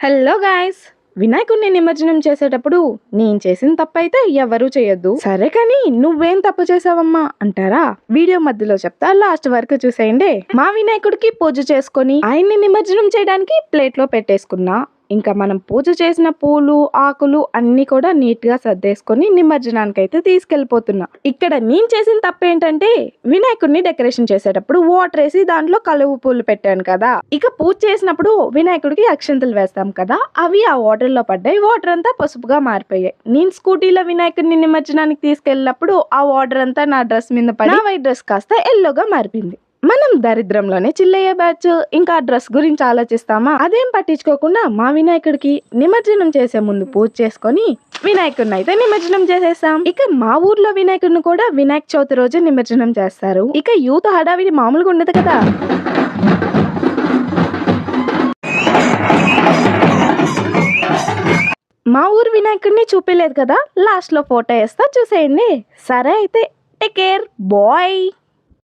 Hello guys, వినాయకుడిని నిమజ్జనం చేసేటప్పుడు నేను చేసిన తప్పైతే ఎవరూ చేయొద్దు. సరే కానీ నువ్వేం తప్పు చేసావమ్మా అంటారా? వీడియో మధ్యలో చెప్తా, లాస్ట్ వరకు చూసేయండి. మా వినాయకుడికి పూజ చేసుకొని ఆయన్ని నిమజ్జనం చేయడానికి ప్లేట్లో పెట్టేసుకున్నా. ఇంకా మనం పూజ చేసిన పూలు ఆకులు అన్ని కూడా నీట్ గా సర్దేసుకొని నిమజ్జనానికి అయితే తీసుకెళ్లిపోతున్నా. ఇక్కడ నేను చేసిన తప్పేంటంటే వినాయకుడిని డెకరేషన్ చేసేటప్పుడు వాటర్ వేసి దాంట్లో కలువ పూలు పెట్టాను కదా. ఇక పూజ చేసినప్పుడు వినాయకుడికి అక్షంతలు వేస్తాం కదా, అవి ఆ వాటర్ లో పడ్డాయి. వాటర్ అంతా పసుపుగా మారిపోయాయి. నేను స్కూటీలో వినాయకుడిని నిమజ్జనానికి తీసుకెళ్ళినప్పుడు ఆ వాటర్ అంతా నా డ్రెస్ మీద పడి నా వైట్ డ్రెస్ కాస్త ఎల్లోగా మారిపోయింది. మనం దరిద్రంలోనే చిల్లయ్యే బ్యాచ్. ఇంకా డ్రెస్ గురించి ఆలోచిస్తామా? అదేం పట్టించుకోకుండా మా వినాయకుడికి నిమజ్జనం చేసే ముందు పూజ చేసుకొని వినాయకుడిని అయితే నిమజ్జనం చేసేసాం. ఇక మా ఊర్లో వినాయకుడిని కూడా వినాయక చవితి రోజు నిమజ్జనం చేస్తారు. ఇక యూత్ హడావిడి మామూలుగా ఉండదు కదా. మా ఊరు వినాయకుడిని చూపించలేదు కదా, లాస్ట్ లో ఫోటో వేస్తా చూసేయండి. సరే అయితే టేక్ కేర్ బాయ్.